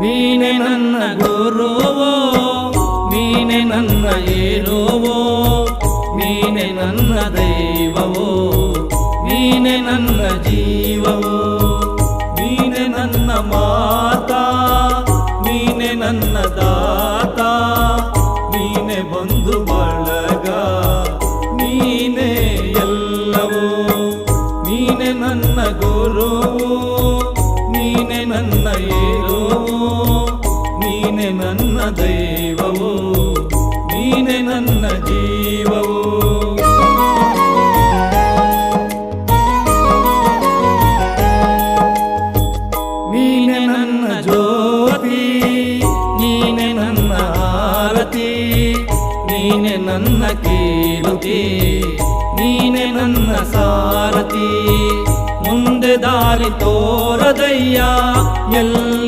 ನೀನೆ ನನ್ನ ಗುರುವೋ, ನೀನೆ ನನ್ನ ಏರುವೋ, ನೀನೆ ನನ್ನ ದೈವವೋ, ನೀನೆ ನನ್ನ ಜೀವವೋ, ನೀನೆ ನನ್ನ ಮಾತಾ, ನೀನೆ ನನ್ನ ದಾತ, ನೀನೆ ಬಂಧು ಬಳಗ, ನೀನೆ ಎಲ್ಲವೋ. ನೀನೆ ನನ್ನ ಗುರುವೋ, ನೀನೆ ನನ್ನ ಏರುವೋ, ನೀನೆ ನನ್ನ ದೈವವೋ, ನೀನೆ ನನ್ನ ಜೀವವೋ. ನೀನೆ ನನ್ನ ಜ್ಯೋತಿ, ನೀನೆ ನನ್ನ ಆರತಿ, ನೀನೆ ನನ್ನ ಕೀರ್ತಿ, ನೀನೆ ನನ್ನ ಸಾರಥಿ. ಮುಂದೆ ದಾರಿ ತೋರದಯ್ಯ ಎಲ್ಲಿ